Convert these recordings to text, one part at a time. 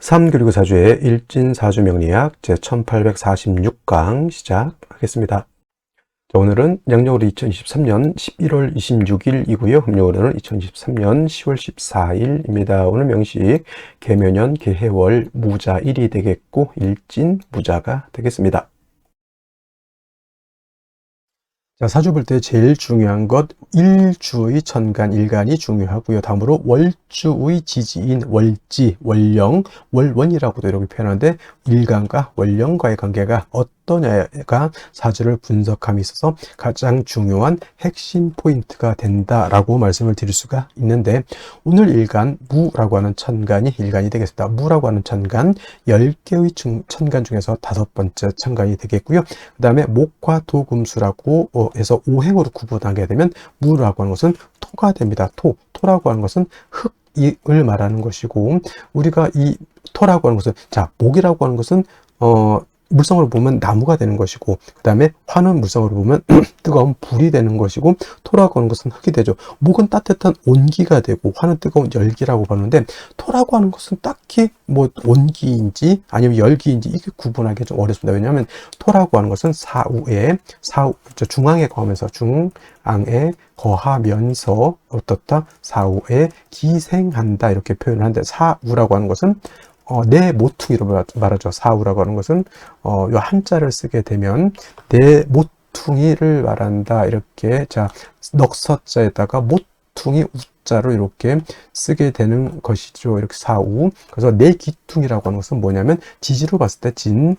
3교리고 사주의 일진사주명리학 제1846강 시작하겠습니다. 자, 오늘은 양력으로 2023년 11월 26일이고요. 음력으로는 2023년 10월 14일입니다. 오늘 명식 계묘년 계해월 무자일이 되겠고 일진 무자가 되겠습니다. 자, 사주 볼 때 제일 중요한 것 일주의 천간, 일간이 중요하고요. 다음으로 월주의 지지인 월지, 월령, 월원이라고도 이렇게 표현하는데 일간과 월령과의 관계가 어떠냐가 사주를 분석함에 있어서 가장 중요한 핵심 포인트가 된다라고 말씀을 드릴 수가 있는데, 오늘 일간 무라고 하는 천간이 일간이 되겠습니다. 무라고 하는 천간 10개의 천간 중에서 5번째 천간이 되겠고요. 그 다음에 목화 토금수라고 해서 오행으로 구분하게 되면 무라고 하는 것은 토가 됩니다. 토라고 하는 것은 흙을 말하는 것이고, 우리가 이 토라고 하는 것은, 자, 목이라고 하는 것은 물성으로 보면 나무가 되는 것이고, 그 다음에 화는 물성으로 보면 뜨거운 불이 되는 것이고, 토라고 하는 것은 흙이 되죠. 목은 따뜻한 온기가 되고, 화는 뜨거운 열기라고 보는데, 토라고 하는 것은 딱히 뭐 온기인지 아니면 열기인지 이게 구분하기 좀 어렵습니다. 왜냐하면 토라고 하는 것은 중앙에 거하면서, 중앙에 거하면서 어떻다? 사후에 기생한다, 이렇게 표현을 하는데, 사우라고 하는 것은 내 모퉁이로 말하죠. 사우라고 하는 것은 요 한자를 쓰게 되면 내 모퉁이를 말한다, 이렇게. 자, 넉서자에다가 모퉁이 우자로 이렇게 쓰게 되는 것이죠. 이렇게 사우. 그래서 내 기퉁이라고 하는 것은 뭐냐면 지지로 봤을 때 진,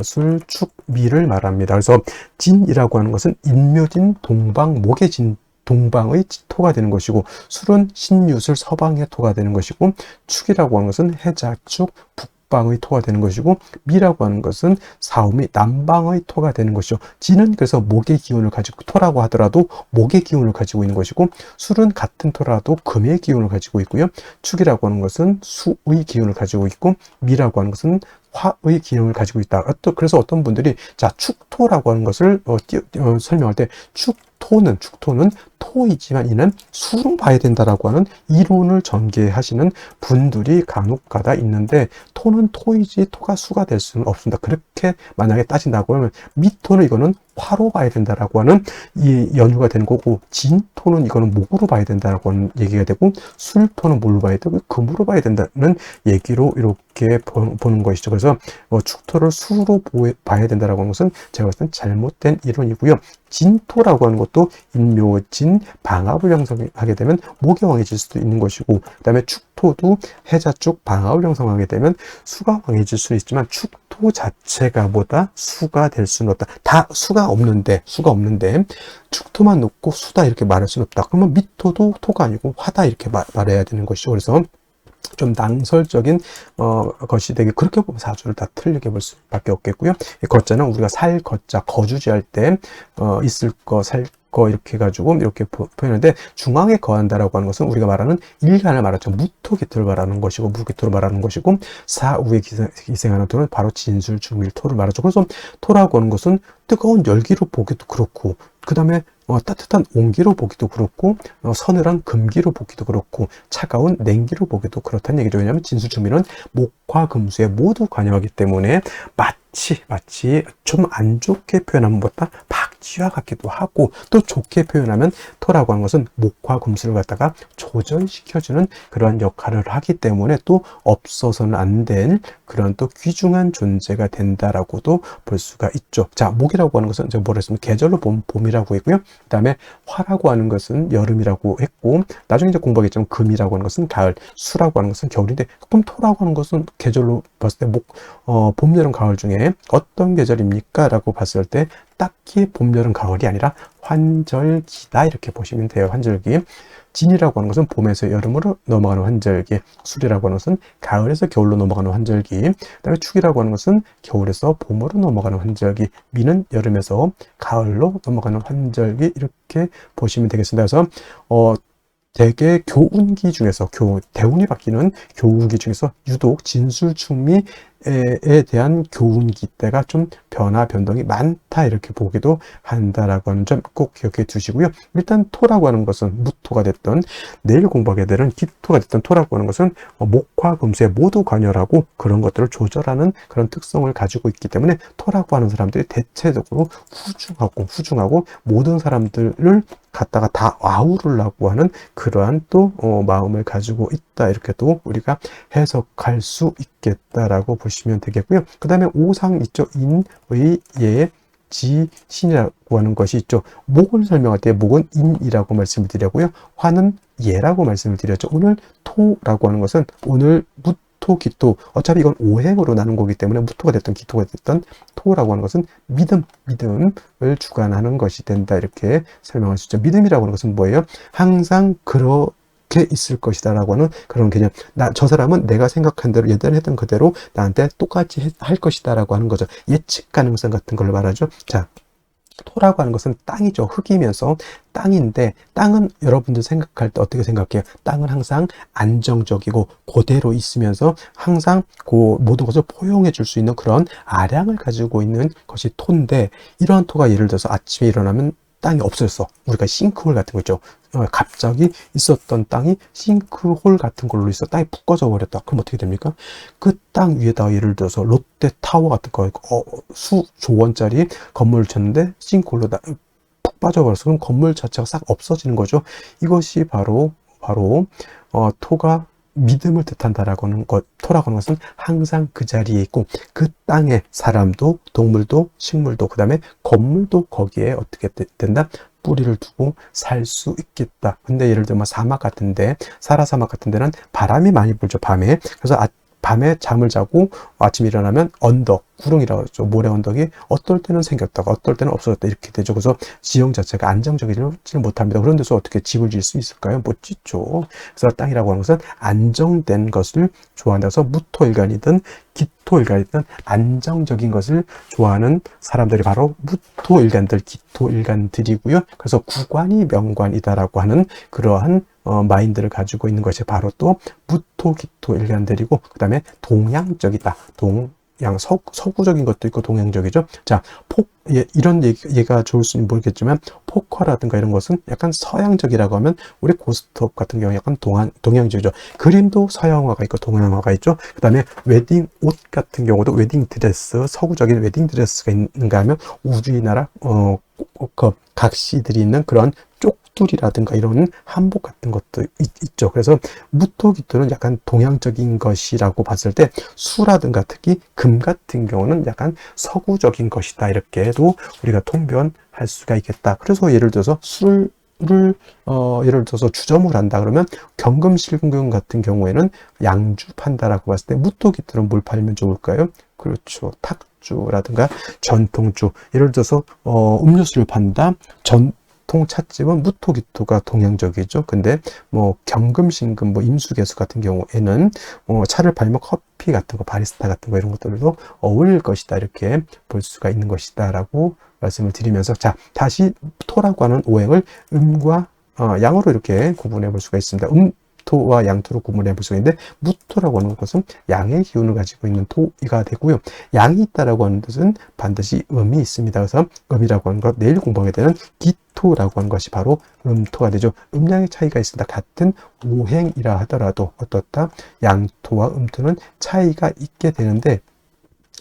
술, 축, 미를 말합니다. 그래서 진이라고 하는 것은 인묘진, 동방, 목의 진, 동방의 토가 되는 것이고, 술은 신유술, 서방의 토가 되는 것이고, 축이라고 하는 것은 해자축, 북방의 토가 되는 것이고, 미라고 하는 것은 사음이 남방의 토가 되는 것이죠. 진은 그래서 목의 기운을 가지고, 토라고 하더라도 목의 기운을 가지고 있는 것이고, 술은 같은 토라도 금의 기운을 가지고 있고요. 축이라고 하는 것은 수의 기운을 가지고 있고, 미라고 하는 것은 화의 기운을 가지고 있다. 또 그래서 어떤 분들이, 자, 축토라고 하는 것을 설명할 때 축토는 토이지만 이는 수로 봐야 된다라고 하는 이론을 전개하시는 분들이 간혹가다 있는데, 토는 토이지 토가 수가 될 수는 없습니다. 그렇게 만약에 따진다고 하면 미토는 이거는 화로 봐야 된다라고 하는 이 연유가 되는 거고, 진토는 이거는 목으로 봐야 된다라고 하는 얘기가 되고, 술토는 뭘로 봐야 되고 금으로 봐야 된다는 얘기로 이렇게 보는 것이죠. 그래서 축토를 수로 봐야 된다라고 하는 것은 제가 봤을 땐 잘못된 이론이고요. 진토라고 하는 것도 인묘진, 방압을 형성하게 되면 목이 왕해질 수도 있는 것이고, 그 다음에 축토도 해자축, 방압을 형성하게 되면 수가 왕해질 수는 있지만, 축토 자체가 보다 수가 될 수는 없다. 다 수가 없는데 축토만 놓고 수다 이렇게 말할 수는 없다. 그러면 미토도 토가 아니고 화다 이렇게 말해야 되는 것이죠. 그래서 좀 낭설적인 것이 되게, 그렇게 보면 사주를 다 틀리게 볼 수밖에 없겠고요. 거자는 우리가 살 거자, 거주지할 때 있을 거, 살 거 이렇게 해가지고 이렇게 표현하는데, 중앙에 거한다라고 하는 것은 우리가 말하는 일간을 말하죠. 무토기토를 말하는 것이고, 무기토를 말하는 것이고, 사우에 기생하는 토는 바로 진술, 중밀, 토를 말하죠. 그래서 토라고 하는 것은 뜨거운 열기로 보기도 그렇고, 그 다음에 따뜻한 온기로 보기도 그렇고, 서늘한 금기로 보기도 그렇고, 차가운 냉기로 보기도 그렇다는 얘기죠. 왜냐하면 진술중밀은 목화 금수에 모두 관여하기 때문에 마치 좀 안 좋게 표현하면 보다 박쥐와 같기도 하고, 또 좋게 표현하면 토라고 하는 것은 목화 금수를 갖다가 조절시켜주는 그런 역할을 하기 때문에 또 없어서는 안 될 그런 또 귀중한 존재가 된다라고도 볼 수가 있죠. 자, 목이라고 하는 것은 제가 뭐라 했으면 계절로 보면 봄이라고 했고요. 그 다음에 화라고 하는 것은 여름이라고 했고, 나중에 이제 공부하겠지만 금이라고 하는 것은 가을, 수라고 하는 것은 겨울인데, 그럼 토라고 하는 것은 계절로 봤을 때 봄, 여름, 가을 중에 어떤 계절입니까? 라고 봤을 때 딱히 봄, 여름, 가을이 아니라 환절기다, 이렇게 보시면 돼요. 환절기. 진이라고 하는 것은 봄에서 여름으로 넘어가는 환절기, 술이라고 하는 것은 가을에서 겨울로 넘어가는 환절기, 그 다음에 축이라고 하는 것은 겨울에서 봄으로 넘어가는 환절기, 미는 여름에서 가을로 넘어가는 환절기, 이렇게 보시면 되겠습니다. 그래서 대개 교운기 중에서 대운이 바뀌는 교운기 중에서 유독 진술, 충미, 대한 교훈 기대가 좀 변화 변동이 많다 이렇게 보기도 한다라고 하는 점 꼭 기억해 두시고요. 일단 토라고 하는 것은 무토가 됐던 내일 공부하게 되는 기토가 됐던 토라고 하는 것은 목화 금수에 모두 관여하고 그런 것들을 조절하는 그런 특성을 가지고 있기 때문에 토라고 하는 사람들이 대체적으로 후중하고 모든 사람들을 갖다가 다 아우르려고 하는 그러한 또 마음을 가지고 있다 이렇게 또 우리가 해석할 수 있겠다라고 보시면 되겠고요. 그 다음에 오상 있죠. 인의 예 지신이라고 하는 것이 있죠. 목을 설명할 때 목은 인이라고 말씀을 드렸고요. 화는 예라고 말씀을 드렸죠. 오늘 토라고 하는 것은 오늘 무토, 기토, 어차피 이건 오행으로 나눈 거기 때문에 무토가 됐던 기토가 됐던 토라고 하는 것은 믿음을 주관하는 것이 된다 이렇게 설명할 수 있죠. 믿음이라고 하는 것은 뭐예요? 항상 그렇게 있을 것이다 라고 하는 그런 개념. 저 사람은 내가 생각한 대로 예전에 했던 그대로 나한테 똑같이 할 것이다 라고 하는 거죠. 예측 가능성 같은 걸 말하죠. 자, 토라고 하는 것은 땅이죠. 흙이면서 땅인데 땅은 여러분들 생각할 때 어떻게 생각해요? 땅은 항상 안정적이고 그대로 있으면서 항상 그 모든 것을 포용해 줄 수 있는 그런 아량을 가지고 있는 것이 토인데 이러한 토가 예를 들어서 아침에 일어나면 땅이 없어졌어. 우리가 싱크홀 같은 거 있죠. 갑자기 있었던 땅이 싱크홀 같은 걸로 있어 땅이 푹 꺼져 버렸다. 그럼 어떻게 됩니까? 그 땅 위에다가 예를 들어서 롯데타워 같은 거 수조 원짜리 건물을 쳤는데 싱크홀로 푹 빠져버려서 그럼 건물 자체가 싹 없어지는 거죠. 이것이 바로 토가 믿음을 뜻한다라고 하는 것, 토라고 하는 것은 항상 그 자리에 있고 그 땅에 사람도 동물도 식물도 그 다음에 건물도 거기에 어떻게 된다? 뿌리를 두고 살 수 있겠다. 근데 예를 들면 사막 같은데 사라사막 같은 데는 바람이 많이 불죠. 밤에. 그래서 밤에 잠을 자고 아침에 일어나면 언덕, 구릉이라고 하죠. 모래 언덕이 어떨 때는 생겼다가 어떨 때는 없어졌다 이렇게 되죠. 그래서 지형 자체가 안정적이지 못합니다. 그런 데서 어떻게 집을 지을 수 있을까요? 못 짓죠. 그래서 땅이라고 하는 것은 안정된 것을 좋아한다서 무토일간이든 기토일간이든 안정적인 것을 좋아하는 사람들이 바로 무토일간들, 기토일간들이고요. 그래서 구관이 명관이다라고 하는 그러한 마인드를 가지고 있는 것이 바로 또 무토, 기토 일간들이고 그 다음에 동양적이다. 서구적인 것도 있고 동양적이죠. 자, 이런 얘기가 좋을 수는 모르겠지만 포커라든가 이런 것은 약간 서양적이라고 하면 우리 고스톱 같은 경우 약간 동양적이죠. 그림도 서양화가 있고 동양화가 있죠. 그 다음에 웨딩 옷 같은 경우도 웨딩 드레스, 서구적인 웨딩 드레스가 있는가 하면 우리나라 각시들이 있는 그런 쪽두리라든가 이런 한복 같은 것도 있죠. 그래서 무토기토는 약간 동양적인 것이라고 봤을 때 수라든가 특히 금 같은 경우는 약간 서구적인 것이다 이렇게도 우리가 통변할 수가 있겠다. 그래서 예를 들어서 술을 예를 들어서 주점을 한다 그러면 경금실금 같은 경우에는 양주 판다라고 봤을 때 무토기토는 뭘 팔면 좋을까요? 그렇죠. 탁주라든가 전통주. 예를 들어서 음료수를 판다. 전통 찻집은 무토기토가 동양적이죠. 근데 뭐 경금신금, 뭐 임수개수 같은 경우에는 차를 팔면 커피 같은 거, 바리스타 같은 거 이런 것들도 어울릴 것이다. 이렇게 볼 수가 있는 것이다라고 말씀을 드리면서 자, 다시 토라고 하는 오행을 음과 양으로 이렇게 구분해 볼 수가 있습니다. 토와 양토로 구분해 볼 수가 있는데 무토라고 하는 것은 양의 기운을 가지고 있는 토가 되고요. 양이 있다라고 하는 뜻은 반드시 음이 있습니다. 그래서 음이라고 하는 것 내일 공부하게 되는 기토라고 하는 것이 바로 음토가 되죠. 음양의 차이가 있습니다. 같은 오행이라 하더라도 어떻다? 양토와 음토는 차이가 있게 되는데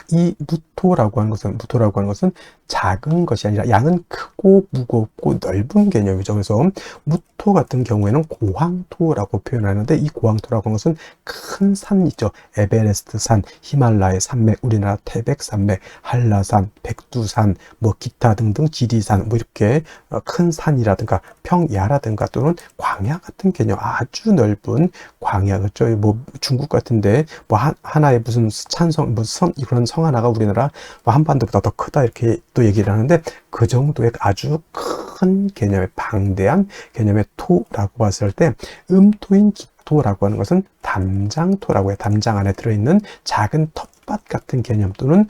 이 무토라고 하는 것은 작은 것이 아니라 양은 크고 무겁고 넓은 개념이죠. 그래서 무토 같은 경우에는 고황토라고 표현하는데 이 고황토라고 하는 것은 큰 산 있죠. 에베레스트 산, 히말라야 산맥, 우리나라 태백산맥, 한라산, 백두산, 뭐 기타 등등 지리산, 뭐 이렇게 큰 산이라든가 평야라든가 또는 광야 같은 개념, 아주 넓은 광야, 그렇죠. 뭐 중국 같은데 뭐 하나의 무슨 찬성, 무슨 그런 성 하나가 우리나라 한반도보다 더 크다 이렇게 또 얘기를 하는데 그 정도의 아주 큰 개념의 방대한 개념의 토라고 봤을 때 음토인 기토라고 하는 것은 담장토라고 해요. 담장 안에 들어있는 작은 텃밭 같은 개념 또는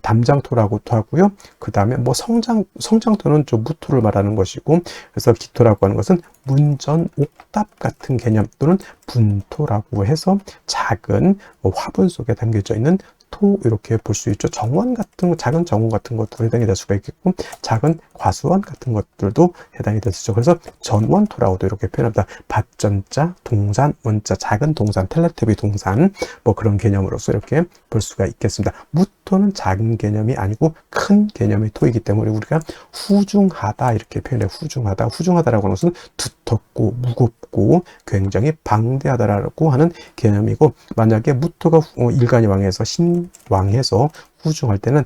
담장토라고도 하고요. 그 다음에 뭐 성장토는 좀 무토를 말하는 것이고 그래서 기토라고 하는 것은 문전 옥답 같은 개념 또는 분토라고 해서 작은 화분 속에 담겨져 있는 토 이렇게 볼 수 있죠. 정원 같은 거, 작은 정원 같은 것도 해당이 될 수가 있겠고, 작은 과수원 같은 것들도 해당이 될 수 있죠. 그래서 전원토라고도 이렇게 표현합니다. 밭전자, 동산, 원자, 작은 동산, 텔레토비 동산, 뭐 그런 개념으로서 이렇게 볼 수가 있겠습니다. 무토는 작은 개념이 아니고 큰 개념의 토이기 때문에 우리가 후중하다 이렇게 표현해요. 후중하다. 후중하다라고 하는 것은 두텁고 무겁고 굉장히 방대하다라고 하는 개념이고, 만약에 무토가 일간이 왕해서 신왕해서 후중할 때는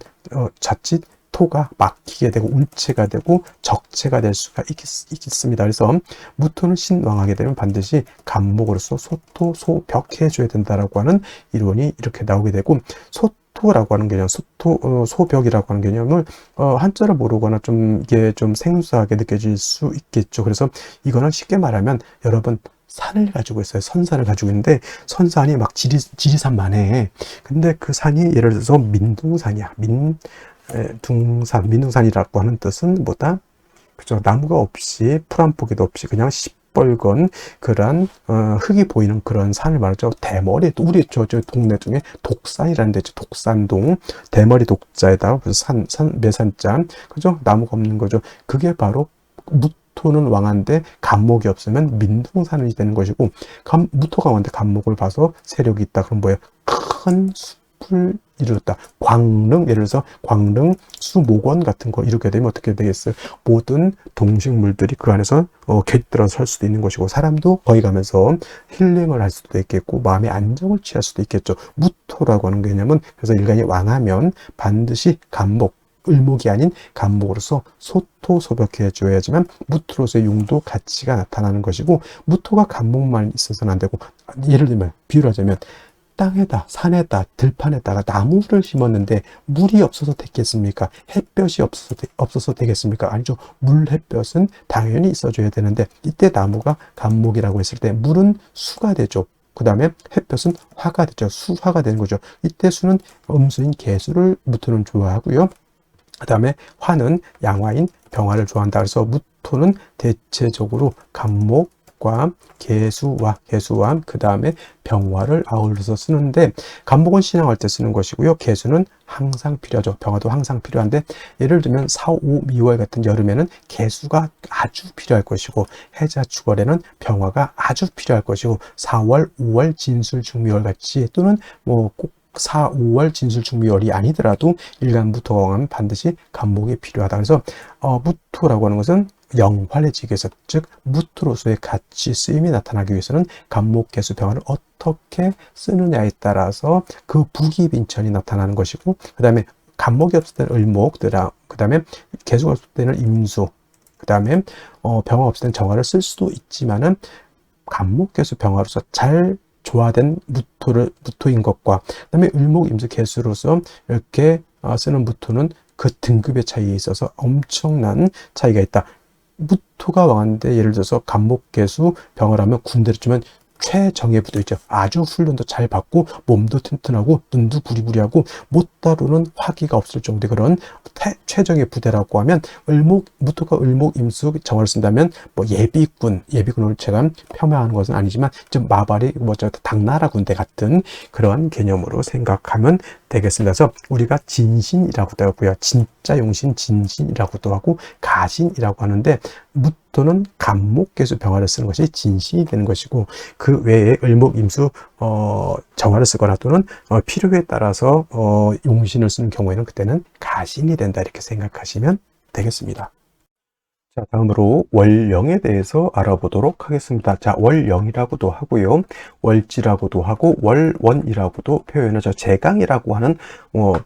자칫 토가 막히게 되고 운체가 되고 적체가 될 수가 있습니다. 그래서 무토는 신왕하게 되면 반드시 간목으로서 소토, 소벽 해줘야 된다라고 하는 이론이 이렇게 나오게 되고, 소토라고 하는 개념, 소벽이라고 하는 개념을 한자를 모르거나 좀 이게 좀 생소하게 느껴질 수 있겠죠. 그래서 이거는 쉽게 말하면 여러분 산을 가지고 있어요. 선산을 가지고 있는데 선산이 막 지리산만해. 근데 그 산이 예를 들어서 민둥산이야. 민둥산이라고 하는 뜻은 뭐다? 그죠? 나무가 없이 풀 한 포기도 없이 그냥 시뻘건 그런 흙이 보이는 그런 산을 말하죠. 대머리, 우리 저 동네 중에 독산이라는 데 있죠. 독산동, 대머리 독자에다가 매산자, 그죠? 나무가 없는 거죠. 그게 바로 무토는 왕한데 간목이 없으면 민둥산이 되는 것이고, 무토가 왕한데 간목을 봐서 세력이 있다. 그럼 뭐예요? 큰 숲을 이루었다. 광릉, 예를 들어서 광릉 수목원 같은 거 이렇게 되면 어떻게 되겠어요? 모든 동식물들이 그 안에서 깃들어 설 수도 있는 것이고, 사람도 거기 가면서 힐링을 할 수도 있겠고 마음의 안정을 취할 수도 있겠죠. 무토라고 하는 개념은 그래서 일간이 왕하면 반드시 간목, 을목이 아닌 간목으로서 소토, 소벽해 줘야지만 무토로서의 용도, 가치가 나타나는 것이고, 무토가 간목만 있어서는 안 되고, 예를 들면 비유를 하자면 땅에다, 산에다, 들판에다가 나무를 심었는데 물이 없어서 됐겠습니까? 햇볕이 없어서 되겠습니까? 아니죠. 물, 햇볕은 당연히 있어줘야 되는데, 이때 나무가 간목이라고 했을 때 물은 수가 되죠. 그 다음에 햇볕은 화가 되죠. 수화가 되는 거죠. 이때 수는 음수인 개수를 무토는 좋아하고요. 그 다음에 화는 양화인 병화를 좋아한다. 그래서 무토는 대체적으로 간목과 개수와 그 다음에 병화를 아울러서 쓰는데, 간목은 신앙할 때 쓰는 것이고요. 개수는 항상 필요하죠. 병화도 항상 필요한데, 예를 들면 4, 5, 미월 같은 여름에는 개수가 아주 필요할 것이고, 해자 축월에는 병화가 아주 필요할 것이고, 4월, 5월 진술 중미월 같이, 또는 꼭 4, 5월 진술중미월이 아니더라도 일간 무토가 왕하면 반드시 간목이 필요하다. 그래서 무토라고 하는 것은 영활해지기 위해서, 즉 무토로서의 가치 쓰임이 나타나기 위해서는 간목, 개수, 병화를 어떻게 쓰느냐에 따라서 그 부기빈천이 나타나는 것이고, 그 다음에 간목이 없을 때는 을목, 그 다음에 개수가 없을 때는 임수, 그 다음에 병화 없을 때는 정화를 쓸 수도 있지만은 간목, 개수, 병화로서 잘 조화된 무토인 것과, 그다음에 을목, 임수, 개수로서 이렇게 쓰는 무토는 그 등급의 차이에 있어서 엄청난 차이가 있다. 무토가 왕한데 예를 들어서 간목, 개수, 병화라면 군대를 주면 최정예 부대 있죠. 아주 훈련도 잘 받고 몸도 튼튼하고 눈도 부리부리하고 못 다루는 화기가 없을 정도의 그런 최정예 부대라고 하면, 무토가 을목, 임수, 정화를 쓴다면 뭐 예비군을 제가 폄하하는 것은 아니지만 좀 마발이 당나라 군대 같은 그런 개념으로 생각하면 되겠습니다. 그래서 우리가 진신이라고도 하고요, 진짜 용신 진신이라고도 하고 가신이라고 하는데, 무토는 간목, 개수, 병화를 쓰는 것이 진신이 되는 것이고, 그 외에 을목, 임수, 정화를 쓰거나 또는 필요에 따라서 용신을 쓰는 경우에는 그때는 가신이 된다, 이렇게 생각하시면 되겠습니다. 자, 다음으로 월령에 대해서 알아보도록 하겠습니다. 자, 월령이라고도 하고요, 월지라고도 하고, 월원이라고도 표현하죠. 제강이라고 하는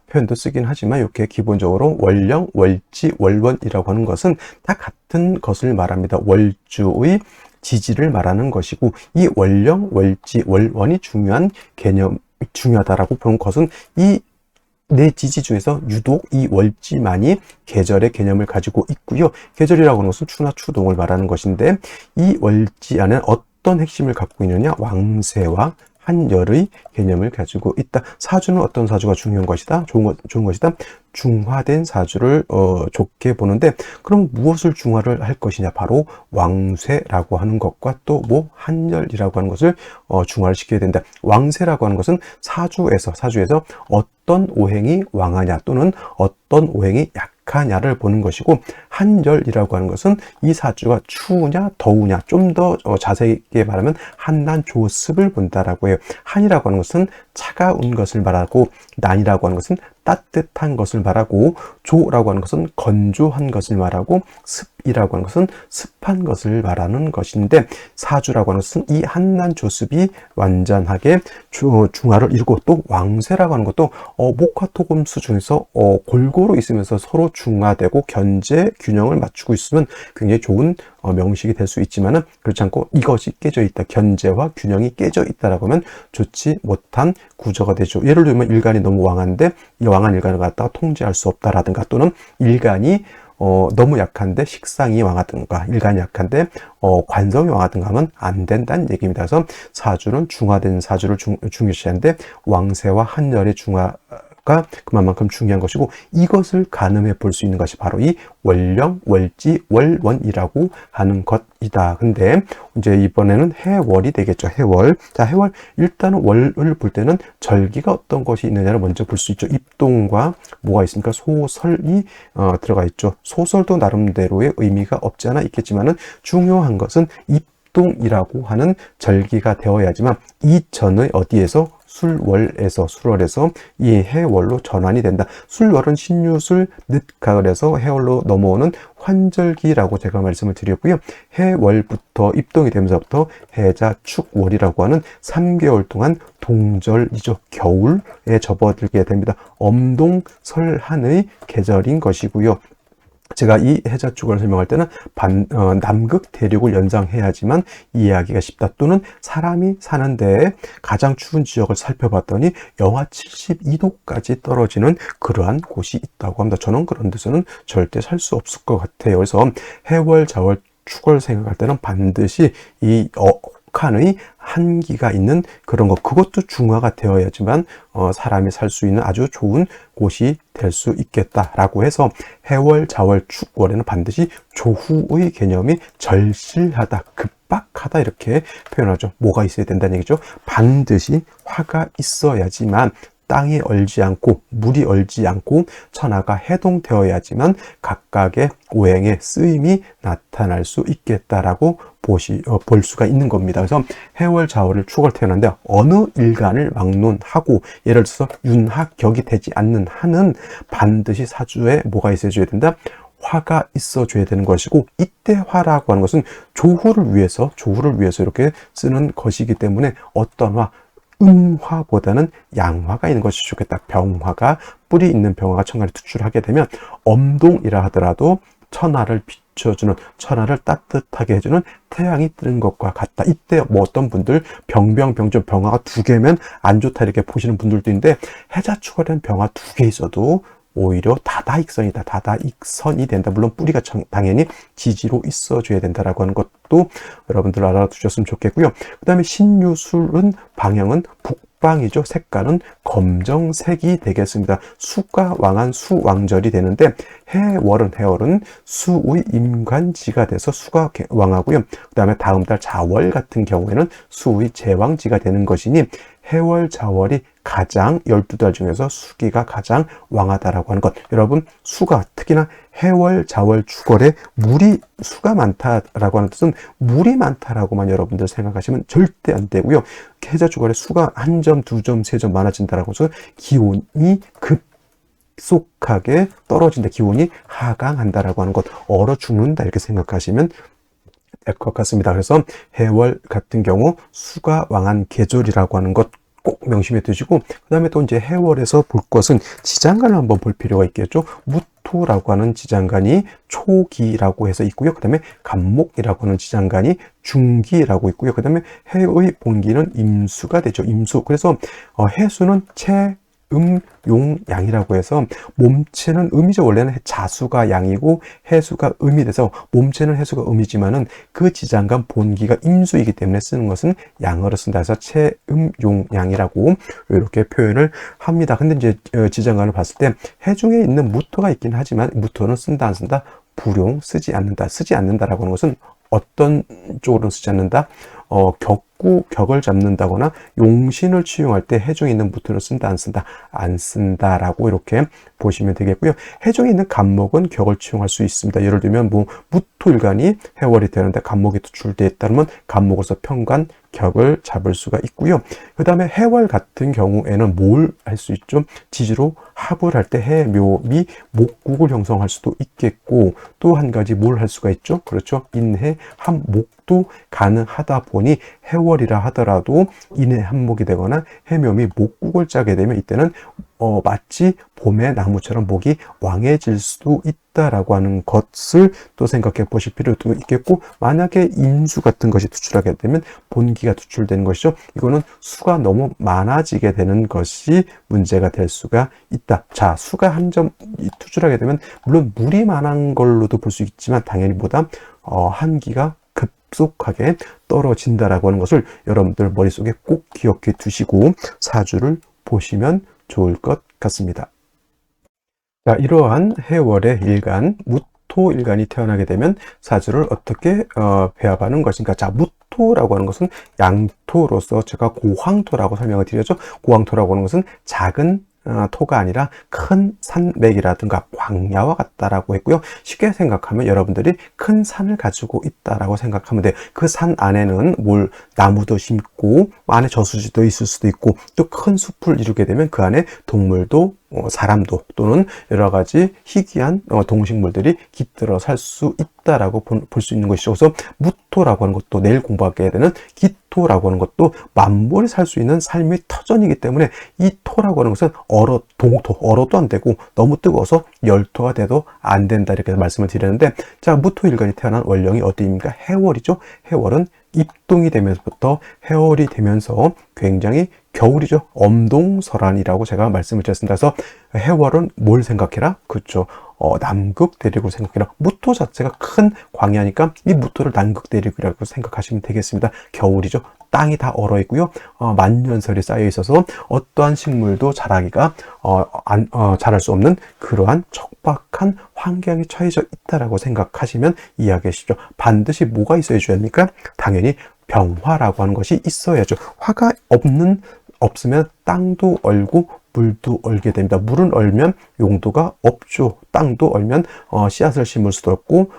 표현도 쓰긴 하지만, 이렇게 기본적으로 월령, 월지, 월원이라고 하는 것은 다 같은 것을 말합니다. 월주의 지지를 말하는 것이고, 이 월령, 월지, 월원이 중요하다라고 보는 것은 이 네 지지 중에서 유독 이 월지만이 계절의 개념을 가지고 있고요. 계절이라고 하는 것은 추나 추동을 말하는 것인데, 이 월지 안에 어떤 핵심을 갖고 있느냐? 왕세와 한열의 개념을 가지고 있다. 사주는 어떤 사주가 중요한 것이다? 좋은 것이다. 중화된 사주를 좋게 보는데, 그럼 무엇을 중화를 할 것이냐? 바로 왕쇠라고 하는 것과 또 뭐 한열이라고 하는 것을 중화를 시켜야 된다. 왕쇠라고 하는 것은 사주에서 어떤 오행이 왕하냐 또는 어떤 오행이 약하냐를 보는 것이고, 한열이라고 하는 것은 이 사주가 추우냐 더우냐, 좀 더 자세하게 말하면 한난 조습을 본다라고 해요. 한이라고 하는 것은 차가운 것을 말하고, 난이라고 하는 것은 따뜻한 것을 말하고, 조라고 하는 것은 건조한 것을 말하고, 습이라고 하는 것은 습한 것을 말하는 것인데, 사주라고 하는 것은 이 한난 조습이 완전하게 중화를 이루고, 또 왕쇠라고 하는 것도 목화토금수 중에서 골고루 있으면서 서로 중화되고 견제 균형을 맞추고 있으면 굉장히 좋은 명식이 될 수 있지만은, 그렇지 않고 이것이 깨져 있다, 견제와 균형이 깨져 있다라고 하면 좋지 못한 구조가 되죠. 예를 들면 일간이 너무 왕한데 이 왕한 일간을 갖다가 통제할 수 없다라든가, 또는 일간이 너무 약한데 식상이 왕하든가, 일간이 약한데 관성이 왕하든가 하면 안 된다는 얘기입니다. 그래서 사주는 중화된 사주를 중요시하는데, 왕세와 한열의 중화가 그만큼 중요한 것이고, 이것을 가늠해 볼 수 있는 것이 바로 이 월령, 월지, 월원이라고 하는 것이다. 근데 이제 이번에는 해월이 되겠죠. 해월. 자, 해월. 일단은 월을 볼 때는 절기가 어떤 것이 있느냐를 먼저 볼 수 있죠. 입동과 뭐가 있습니까? 소설이 들어가 있죠. 소설도 나름대로의 의미가 없지 않아 있겠지만은, 중요한 것은 입동이라고 하는 절기가 되어야지만 이전의 어디에서 술월에서 이 해월로 전환이 된다. 술월은 신유술, 늦가을에서 해월로 넘어오는 환절기라고 제가 말씀을 드렸고요. 해월부터 입동이 되면서부터 해자, 축, 월이라고 하는 3개월 동안 동절이죠. 겨울에 접어들게 됩니다. 엄동, 설한의 계절인 것이고요. 제가 이 해자축을 설명할 때는 남극 대륙을 연상해야지만 이해하기가 쉽다, 또는 사람이 사는 데에 가장 추운 지역을 살펴봤더니 영하 72도까지 떨어지는 그러한 곳이 있다고 합니다. 저는 그런 데서는 절대 살 수 없을 것 같아요. 그래서 해월, 자월, 축을 생각할 때는 반드시 이 극한의 한기가 있는 그런 것, 그것도 중화가 되어야지만 사람이 살 수 있는 아주 좋은 곳이 될 수 있겠다라고 해서, 해월, 자월, 축, 월에는 반드시 조후의 개념이 절실하다, 급박하다 이렇게 표현하죠. 뭐가 있어야 된다는 얘기죠. 반드시 화가 있어야지만, 땅이 얼지 않고 물이 얼지 않고 천하가 해동되어야지만 각각의 오행의 쓰임이 나타날 수 있겠다라고 볼 수가 있는 겁니다. 그래서 해월, 자월을 축을 태어났는데 어느 일간을 막론하고, 예를 들어서 윤학격이 되지 않는 한은 반드시 사주에 뭐가 있어줘야 된다? 화가 있어줘야 되는 것이고, 이때 화라고 하는 것은 조후를 위해서 이렇게 쓰는 것이기 때문에, 어떤 화, 음화보다는 양화가 있는 것이 좋겠다. 병화가, 뿌리 있는 병화가 천간에 투출하게 되면 엄동이라 하더라도 천하를 비춰주는, 천하를 따뜻하게 해주는 태양이 뜨는 것과 같다. 이때 뭐 어떤 분들 병정 병화가 2개면 안 좋다 이렇게 보시는 분들도 있는데, 해자축에 대한 병화 2개 있어도 오히려 다다익선이다. 다다익선이 된다. 물론 뿌리가 당연히 지지로 있어줘야 된다라고 하는 것도 여러분들 알아두셨으면 좋겠고요. 그 다음에 신유술은 방향은 북방이죠. 색깔은 검정색이 되겠습니다. 수가 왕한 수왕절이 되는데, 해월은 수의 임관지가 돼서 수가 왕하고요. 그 다음에 다음 달 자월 같은 경우에는 수의 제왕지가 되는 것이니, 해월, 자월이 가장 12달 중에서 수기가 가장 왕하다라고 하는 것. 여러분, 수가, 특히나 해월, 자월, 축월에 수가 많다라고 하는 뜻은 물이 많다라고만 여러분들 생각하시면 절대 안 되고요. 해자, 축월에 수가 1점, 2점, 3점 많아진다라고 해서 기온이 급속하게 떨어진다, 기온이 하강한다라고 하는 것, 얼어 죽는다 이렇게 생각하시면 될 것 같습니다. 그래서 해월 같은 경우 수가 왕한 계절이라고 하는 것 꼭 명심해 두시고, 그 다음에 또 이제 해월에서 볼 것은 지장간을 한번 볼 필요가 있겠죠. 무토라고 하는 지장간이 초기라고 해서 있고요. 그 다음에 간목이라고 하는 지장간이 중기라고 있고요. 그 다음에 해의 본기는 임수가 되죠. 임수. 그래서 해수는 체음용양이라고 해서 몸체는 음이죠. 원래는 자수가 양이고 해수가 음이 돼서 몸체는 해수가 음이지만은 그 지장간 본기가 임수이기 때문에 쓰는 것은 양어로 쓴다 해서 체음용양이라고 이렇게 표현을 합니다. 근데 이제 지장간을 봤을 때 해중에 있는 무토가 있긴 하지만 무토는 쓴다 안 쓴다? 불용, 쓰지 않는다. 쓰지 않는다라고 하는 것은 어떤 쪽으로 쓰지 않는다? 격을 잡는다거나 용신을 취용할 때 해중에 있는 무토를 쓴다 안 쓴다? 안 쓴다라고 이렇게 보시면 되겠고요. 해중에 있는 간목은 격을 취용할 수 있습니다. 예를 들면 뭐 무토일간이 해월이 되는데 간목이 투출되어 있다면 간목으로서 편관, 격을 잡을 수가 있고요. 그 다음에 해월 같은 경우에는 뭘 할 수 있죠? 지지로 합을 할 때 해, 묘, 미, 목국을 형성할 수도 있겠고 또 한 가지 뭘 할 수가 있죠? 그렇죠. 인해, 합목도 가능하다 보니 해월이라 하더라도 인해, 합목이 되거나 해묘미, 목국을 짜게 되면 이때는 마치 봄의 나무처럼 목이 왕해질 수도 있다라고 하는 것을 또 생각해 보실 필요도 있겠고, 만약에 임수 같은 것이 투출하게 되면 본기가 투출되는 것이죠. 이거는 수가 너무 많아지게 되는 것이 문제가 될 수가 있다. 자, 수가 한 점 투출하게 되면 물론 물이 많은 걸로도 볼 수 있지만 당연히 보다 한기가 급속하게 떨어진다라고 하는 것을 여러분들 머릿속에 꼭 기억해 두시고 사주를 보시면 좋을 것 같습니다. 자, 이러한 해월의 일간, 무토일간이 태어나게 되면 사주를 어떻게 배합하는 것인가. 자, 무토라고 하는 것은 양토로서 제가 고황토라고 설명을 드렸죠. 고황토라고 하는 것은 작은 토가 아니라 큰 산맥이라든가 광야와 같다라고 했고요. 쉽게 생각하면 여러분들이 큰 산을 가지고 있다라고 생각하면 돼요. 그 산 안에는 나무도 심고 안에 저수지도 있을 수도 있고 또 큰 숲을 이루게 되면 그 안에 동물도 사람도 또는 여러 가지 희귀한 동식물들이 깃들어 살 수 있다라고 볼 수 있는 것이죠. 그래서 무토라고 하는 것도 내일 공부하게 되는 기토라고 하는 것도 만물이 살 수 있는 삶의 터전이기 때문에 이 토라고 하는 것은 동토, 얼어도 안 되고 너무 뜨거워서 열토가 돼도 안 된다 이렇게 말씀을 드렸는데, 자, 무토일간이 태어난 원령이 어디입니까? 해월이죠. 해월은 입동이 되면서부터 해월이 되면서 굉장히 겨울이죠. 엄동설한이라고 제가 말씀을 드렸습니다. 그래서 해월은 뭘 생각해라? 그렇죠. 남극 대륙을 생각해라. 무토 자체가 큰 광야니까 이 무토를 남극 대륙이라고 생각하시면 되겠습니다. 겨울이죠. 땅이 다 얼어 있고요. 만년설이 쌓여 있어서 어떠한 식물도 자라기가 자랄 수 없는 그러한 척박한 환경에 처해져 있다라고 생각하시면 이해하시죠. 반드시 뭐가 있어야 됩니까? 당연히 병화라고 하는 것이 있어야죠. 화가 없으면 땅도 얼고 물도 얼게 됩니다. 물은 얼면 용도가 없죠. 땅도 얼면 씨앗을 심을 수도 없고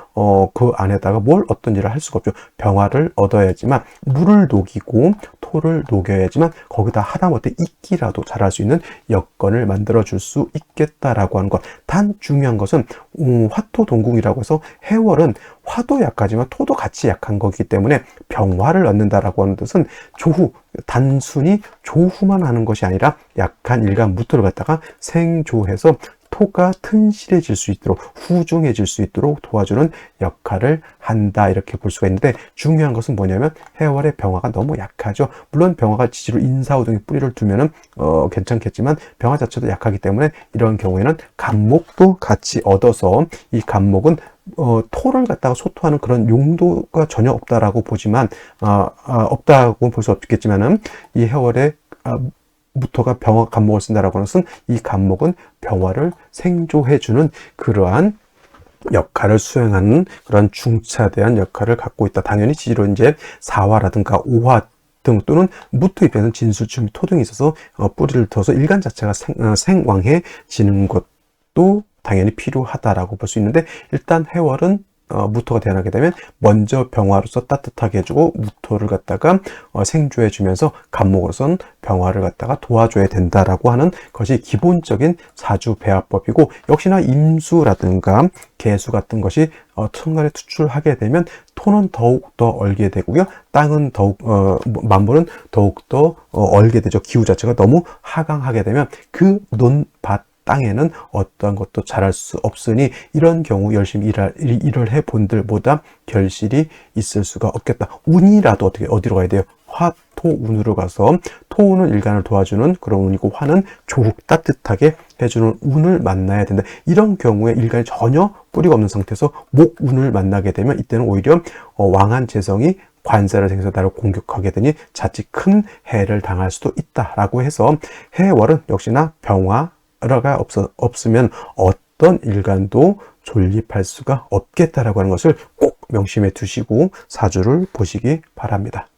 그 안에다가 어떤 일을 할 수가 없죠. 병화를 얻어야지만 물을 녹이고 토를 녹여야지만 거기다 하다못해 이끼라도 자랄 수 있는 여건을 만들어 줄 수 있겠다라고 하는 것. 단 중요한 것은 화토동궁이라고 해서 해월은 화도 약하지만 토도 같이 약한 거기 때문에 병화를 얻는다라고 하는 뜻은 단순히 조후만 하는 것이 아니라 약한 일간 무토를 갖다가 생조해서 토가 튼실해질 수 있도록 후중해질 수 있도록 도와주는 역할을 한다 이렇게 볼 수가 있는데, 중요한 것은 뭐냐면 해월의 병화가 너무 약하죠. 물론 병화가 지지로 인사우동에 뿌리를 두면은 괜찮겠지만 병화 자체도 약하기 때문에 이런 경우에는 간목도 같이 얻어서 이 간목은 토를 갖다가 소토하는 그런 용도가 전혀 없다라고 보지만 없다고 볼 수 없겠지만은 이 해월의 무토가 병화 간목을 쓴다라고 하는 것은 이 간목은 병화를 생조해주는 그러한 역할을 수행하는 그런 중차대한 역할을 갖고 있다. 당연히 지지로 이제 사화라든가 오화 등 또는 무토 입장에서는 진술충, 토 등이 있어서 뿌리를 둬서 일간 자체가 생왕해지는 것도 당연히 필요하다라고 볼 수 있는데, 일단 해월은 무토가 태어나게 되면 먼저 병화로서 따뜻하게 해주고 무토를 갖다가 생조해 주면서 간목으로서는 병화를 갖다가 도와줘야 된다라고 하는 것이 기본적인 사주 배합법이고, 역시나 임수라든가 개수 같은 것이 천간에 투출하게 되면 토는 더욱더 얼게 되고요. 땅은 만물은 더욱더 얼게 되죠. 기후 자체가 너무 하강하게 되면 그 논밭 땅에는 어떠한 것도 자랄 수 없으니 이런 경우 열심히 일을 해본들보다 결실이 있을 수가 없겠다. 운이라도 어디로 가야 돼요? 화토운으로 가서 토운은 일간을 도와주는 그런 운이고 화는 조국 따뜻하게 해주는 운을 만나야 된다. 이런 경우에 일간이 전혀 뿌리가 없는 상태에서 목운을 만나게 되면 이때는 오히려 왕한 재성이 관세를 생겨서 나를 공격하게 되니 자칫 큰 해를 당할 수도 있다라고 해서 해월은 역시나 병화가 없으면 어떤 일간도 존립할 수가 없겠다라고 하는 것을 꼭 명심해 두시고 사주를 보시기 바랍니다.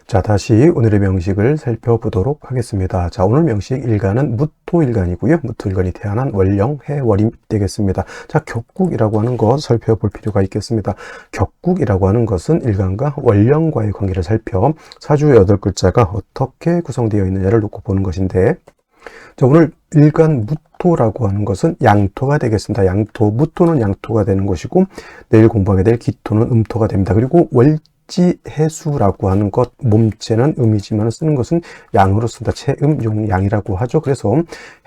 자, 다시 오늘의 명식을 살펴보도록 하겠습니다. 자, 오늘 명식 일간은 무토일간이고요. 무토일간이 태어난 월령 해월이 되겠습니다. 자, 격국이라고 하는 것 살펴볼 필요가 있겠습니다. 격국이라고 하는 것은 일간과 월령과의 관계를 살펴 사주의 8글자가 어떻게 구성되어 있느냐를 놓고 보는 것인데, 자, 오늘 일간 무토라고 하는 것은 양토가 되겠습니다. 양토, 무토는 양토가 되는 것이고 내일 공부하게 될 기토는 음토가 됩니다. 그리고 해수라고 하는 것, 몸체는 음이지만 쓰는 것은 양으로 쓴다. 체음, 용, 양이라고 하죠. 그래서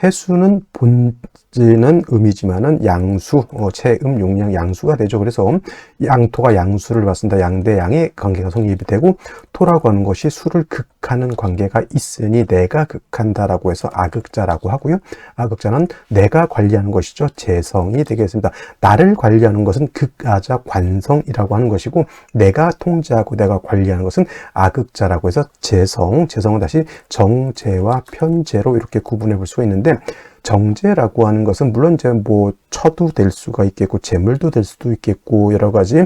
해수는 본질은 음이지만은 양수, 체음, 용량, 양수가 되죠. 그래서 양토가 양수를 받습니다. 양대 양의 관계가 성립이 되고 토라고 하는 것이 수를 극하는 관계가 있으니 내가 극한다라고 해서 아극자라고 하고요. 아극자는 내가 관리하는 것이죠. 재성이 되겠습니다. 나를 관리하는 것은 극아자 관성이라고 하는 것이고 내가 통제하고 내가 관리하는 것은 아극자라고 해서 재성은 다시 정제와 편제로 이렇게 구분해 볼 수가 있는데, 정제라고 하는 것은 물론 이제 뭐 처도 될 수가 있겠고 재물도 될 수도 있겠고 여러 가지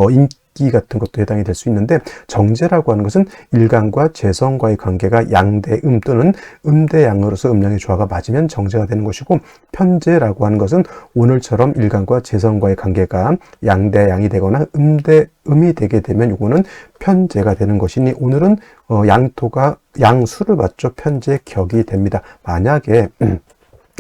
인기 같은 것도 해당이 될 수 있는데, 정제라고 하는 것은 일간과 재성과의 관계가 양대음 또는 음대양으로서 음양의 조화가 맞으면 정제가 되는 것이고, 편제라고 하는 것은 오늘처럼 일간과 재성과의 관계가 양대양이 되거나 음대음이 되게 되면 이거는 편제가 되는 것이니 오늘은 양토가 양수를 받죠. 편제격이 됩니다. 만약에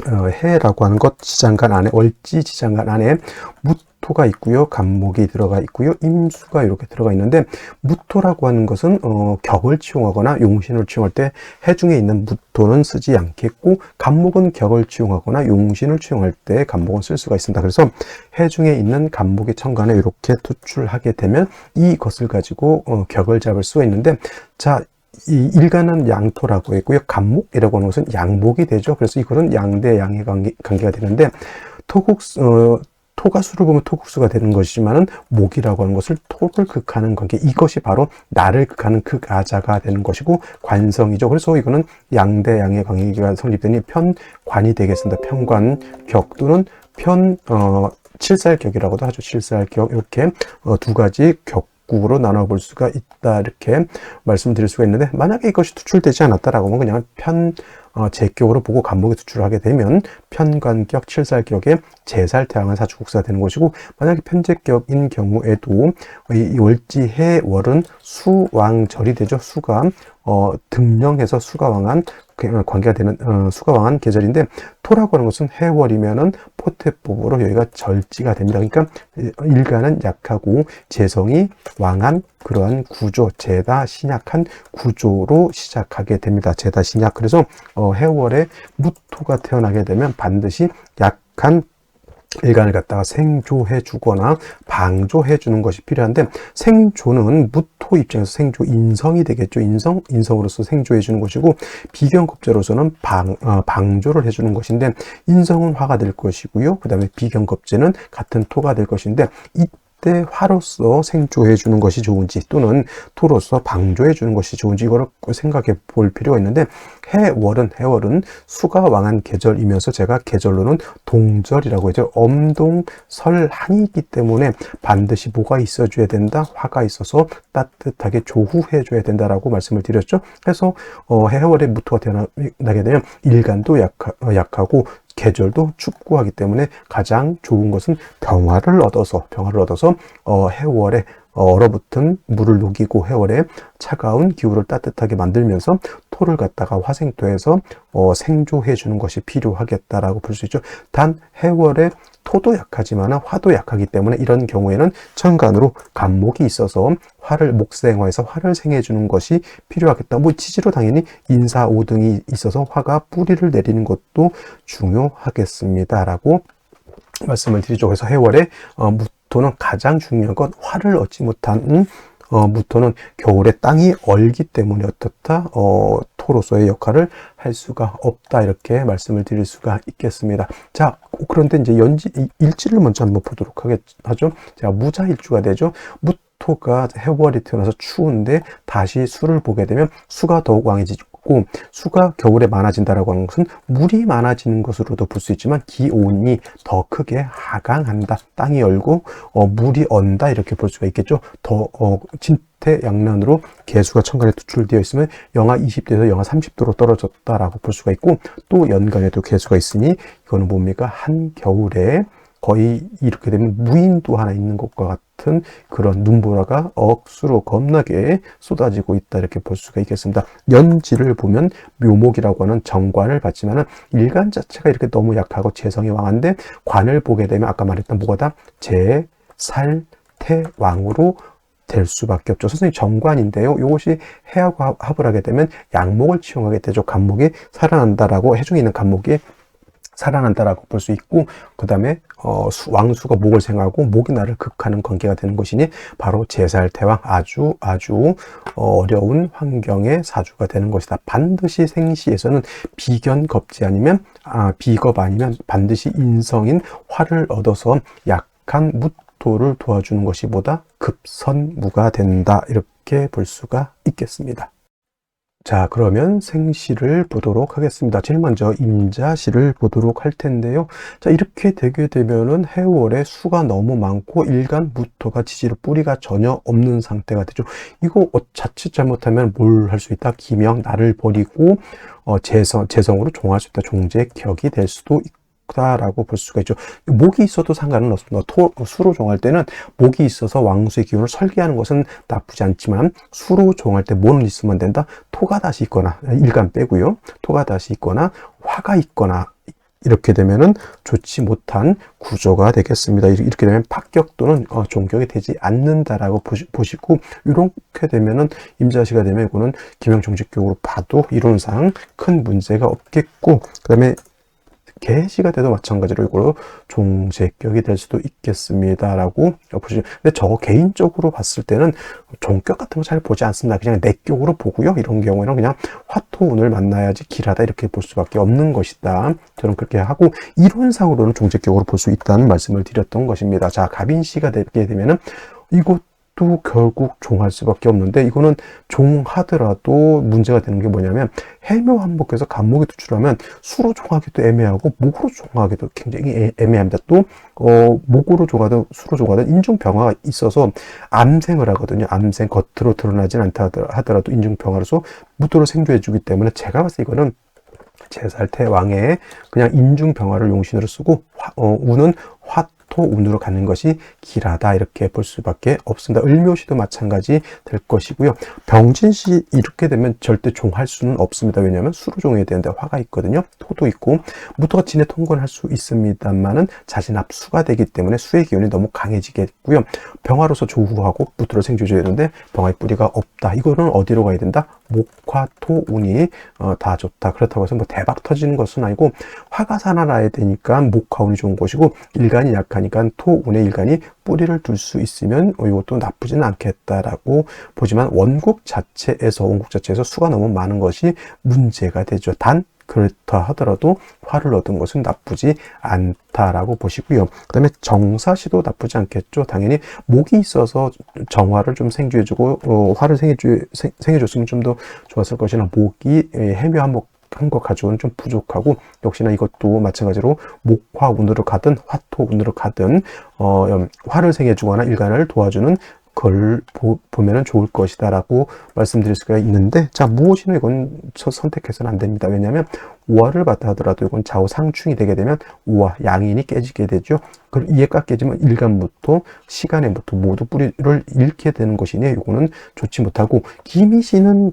해라고 하는 것 지장간 안에, 월지 지장간 안에 무토가 있고요, 간목이 들어가 있고요, 임수가 이렇게 들어가 있는데, 무토라고 하는 것은 격을 치용하거나 용신을 치용할 때 해중에 있는 무토는 쓰지 않겠고, 간목은 격을 치용하거나 용신을 치용할 때 간목은 쓸 수가 있습니다. 그래서 해중에 있는 간목의 천간에 이렇게 투출하게 되면 이것을 가지고 격을 잡을 수가 있는데, 자, 이 일간은 양토라고 했고요. 간목이라고 하는 것은 양목이 되죠. 그래서 이거는 양대 양의 관계가 되는데, 토가수를 보면 토국수가 되는 것이지만은 목이라고 하는 것을 토를 극하는 관계, 이것이 바로 나를 극하는 극아자가 되는 것이고 관성이죠. 그래서 이거는 양대 양의 관계가 성립되니 편관이 되겠습니다. 편관 격 또는 칠살격이라고도 하죠. 칠살격, 이렇게 두 가지 격국으로 나눠볼 수가 있다, 이렇게 말씀드릴 수가 있는데, 만약에 이것이 투출되지 않았다라고 하면 그냥 제격으로 보고 간목이 투출을 하게 되면 편관격, 칠살격에 제살 태양한 사주국사가 되는 것이고, 만약에 편제격인 경우에도 이 월지해 월은 수왕절이 되죠. 수가 등령해서 수가 왕한 관계가 되는 수가 왕한 계절인데, 토라고 하는 것은 해월이면은 포태법으로 여기가 절지가 됩니다. 그러니까 일간은 약하고 재성이 왕한 그러한 구조, 재다 신약한 구조로 시작하게 됩니다. 재다 신약. 그래서 해월에 무토가 태어나게 되면 반드시 약한 일간을 갖다가 생조해 주거나 방조해 주는 것이 필요한데, 생조는 무토 입장에서 생조 인성이 되겠죠. 인성으로서 생조해 주는 것이고, 비견겁제로서는 방조를 해 주는 것인데, 인성은 화가 될 것이고요. 그 다음에 비견겁제는 같은 토가 될 것인데, 때 화로서 생조해 주는 것이 좋은지 또는 토로서 방조해 주는 것이 좋은지 이거를 생각해 볼 필요가 있는데, 해월은 수가 왕한 계절이면서 제가 계절로는 동절이라고 하죠. 엄동설한이기 때문에 반드시 뭐가 있어줘야 된다? 화가 있어서 따뜻하게 조후해 줘야 된다라고 말씀을 드렸죠. 그래서 해월에 무토가 태어나게 되면 일간도 약하고 계절도 춥고 하기 때문에 가장 좋은 것은 병화를 얻어서 해월에 얼어붙은 물을 녹이고 해월에 차가운 기후를 따뜻하게 만들면서 토를 갖다가 화생토해서 생조해 주는 것이 필요하겠다라고 볼 수 있죠. 단 해월에 토도 약하지만 화도 약하기 때문에 이런 경우에는 천간으로 간목이 있어서 목생화에서 화를 생해 주는 것이 필요하겠다. 뭐 지지로 당연히 인사오등이 있어서 화가 뿌리를 내리는 것도 중요하겠습니다라고 말씀을 드리죠. 그래서 해월에 무토는 가장 중요한 건 화를 얻지 못한 무토는 겨울에 땅이 얼기 때문에 어떻다? 토로서의 역할을 할 수가 없다. 이렇게 말씀을 드릴 수가 있겠습니다. 자, 그런데 이제 일지를 먼저 한번 보도록 하죠. 자, 무자일주가 되죠. 무토가 해월이 태어나서 추운데 다시 수를 보게 되면 수가 더욱 왕해지고, 수가 겨울에 많아진다라고 하는 것은 물이 많아지는 것으로도 볼 수 있지만 기온이 더 크게 하강한다. 땅이 열고 물이 언다. 이렇게 볼 수가 있겠죠. 더 진태양난으로 개수가 천간에 투출되어 있으면 영하 20도에서 영하 30도로 떨어졌다라고 볼 수가 있고, 또 연간에도 개수가 있으니 이거는 뭡니까? 한겨울에 거의 이렇게 되면 무인도 하나 있는 것과 같은 그런 눈보라가 억수로 겁나게 쏟아지고 있다. 이렇게 볼 수가 있겠습니다. 연지를 보면 묘목이라고 하는 정관을 받지만은 일간 자체가 이렇게 너무 약하고 재성이 왕한데, 관을 보게 되면 아까 말했던 뭐가다? 재, 살, 태, 왕으로 될 수밖에 없죠. 선생님, 정관인데요. 이것이 해하고 합을 하게 되면 양목을 치용하게 되죠. 간목이 살아난다라고, 해중에 있는 간목이 살아난다라고 볼 수 있고, 그 다음에 왕수가 목을 생하고 목이 나를 극하는 관계가 되는 것이니 바로 제살태왕, 아주 어려운 환경의 사주가 되는 것이다. 반드시 생시에서는 비견겁지 아니면 비겁 아니면 반드시 인성인 화를 얻어서 약한 무토를 도와주는 것이 보다 급선무가 된다. 이렇게 볼 수가 있겠습니다. 자, 그러면 생시를 보도록 하겠습니다. 제일 먼저 임자시를 보도록 할 텐데요. 자, 이렇게 되게 되면은 해월에 수가 너무 많고 일간 무토가 지지로 뿌리가 전혀 없는 상태가 되죠. 이거 자칫 잘못하면 뭘 할 수 있다? 기명, 나를 버리고 재성으로 종할 수 있다. 종재격이 될 수도 있다라고 볼 수가 있죠. 목이 있어도 상관은 없습니다. 수로 종할 때는 목이 있어서 왕수의 기운을 설계하는 것은 나쁘지 않지만, 수로 종할 때 뭐는 있으면 된다? 토가 다시 있거나, 일간 빼고요. 토가 다시 있거나 화가 있거나 이렇게 되면은 좋지 못한 구조가 되겠습니다. 이렇게 되면 합격 또는 종격이 되지 않는다라고 보시고, 이렇게 되면은 임자시가 되면 이거는 기명종직격으로 봐도 이론상 큰 문제가 없겠고, 그 다음에 개시가 돼도 마찬가지로 이걸로 종재격이 될 수도 있겠습니다라고 보시죠. 근데 저 개인적으로 봤을 때는 종격 같은 거 잘 보지 않습니다. 그냥 내격으로 보고요. 이런 경우에는 그냥 화토운을 만나야지 길하다 이렇게 볼 수밖에 없는 것이다. 저는 그렇게 하고, 이론상으로는 종재격으로 볼 수 있다는 말씀을 드렸던 것입니다. 자, 갑인시가 되게 되면은 또 결국 종할 수밖에 없는데, 이거는 종하더라도 문제가 되는 게 뭐냐면, 해묘한복에서 간목이 투출하면 수로 종하기도 애매하고 목으로 종하기도 굉장히 애매합니다. 또 목으로 종하든 수로 종하든 인중병화가 있어서 암생을 하거든요. 암생, 겉으로 드러나진 않다 하더라도 인중병화로서 무토를 생조해 주기 때문에, 제가 봤을 때 이거는 제살태왕의 그냥 인중병화를 용신으로 쓰고 운은 운으로 가는 것이 길하다. 이렇게 볼 수밖에 없습니다. 을묘시도 마찬가지 될 것이고요. 병진시 이렇게 되면 절대 종할 수는 없습니다. 왜냐하면 수로 종해야 되는데 화가 있거든요. 토도 있고, 무토가 진에 통근할 수 있습니다만은 자진합수가 되기 때문에 수의 기운이 너무 강해지겠고요. 병화로서 조후하고 무토를 생조해야 되는데 병화의 뿌리가 없다. 이거는 어디로 가야 된다? 목화토 운이 다 좋다. 그렇다고 해서 뭐 대박 터지는 것은 아니고, 화가 살아나야 되니까 목화운이 좋은 것이고, 일간이 약하니까 토운의 일간이 뿌리를 둘 수 있으면 이것도 나쁘지는 않겠다라고 보지만, 원국 자체에서 수가 너무 많은 것이 문제가 되죠. 단 그렇다 하더라도 화를 얻은 것은 나쁘지 않다라고 보시고요. 그 다음에 정사시도 나쁘지 않겠죠. 당연히 목이 있어서 정화를 좀 생주해주고 화를 생해줬으면 좀 더 좋았을 것이나, 목이 해묘한목 한것 가지고는 좀 부족하고, 역시나 이것도 마찬가지로 목화운으로 가든 화토운으로 가든 화를 생해주거나 일간을 도와주는 걸 보면은 좋을 것이다 라고 말씀드릴 수가 있는데, 자, 무엇이는 이건 선택해서는 안 됩니다. 왜냐하면 우화를 받다 하더라도 이건 좌우상충이 되게 되면 우화, 양인이 깨지게 되죠. 이해가 깨지면 일간부터 시간에부터 모두 뿌리를 잃게 되는 것이니 이거는 좋지 못하고, 기미시는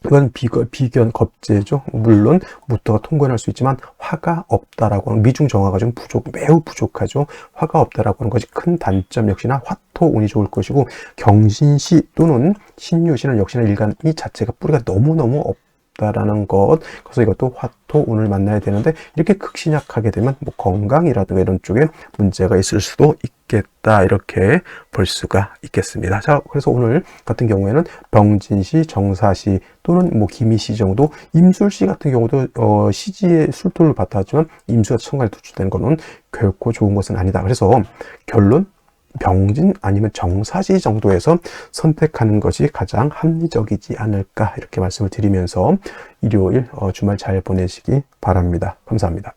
이건 비견 겁재죠. 물론 무토가 통근할 수 있지만 화가 없다라고 하는, 미중 정화가 좀 매우 부족하죠. 화가 없다라고 하는 것이 큰 단점. 역시나 화토 운이 좋을 것이고, 경신시 또는 신유시는 역시나 일간 이 자체가 뿌리가 너무너무 있다라는 것. 그래서 이것도 화토, 운을 만나야 되는데 이렇게 극신약하게 되면 뭐 건강이라든가 이런 쪽에 문제가 있을 수도 있겠다, 이렇게 볼 수가 있겠습니다. 자, 그래서 오늘 같은 경우에는 병진시, 정사시 또는 뭐 기미시 정도, 임술시 같은 경우도 시지의 술토를 바탕하지만 임수가 천간에 도출되는 거는 결코 좋은 것은 아니다. 그래서 결론, 병진 아니면 정사시 정도에서 선택하는 것이 가장 합리적이지 않을까, 이렇게 말씀을 드리면서 일요일 주말 잘 보내시기 바랍니다. 감사합니다.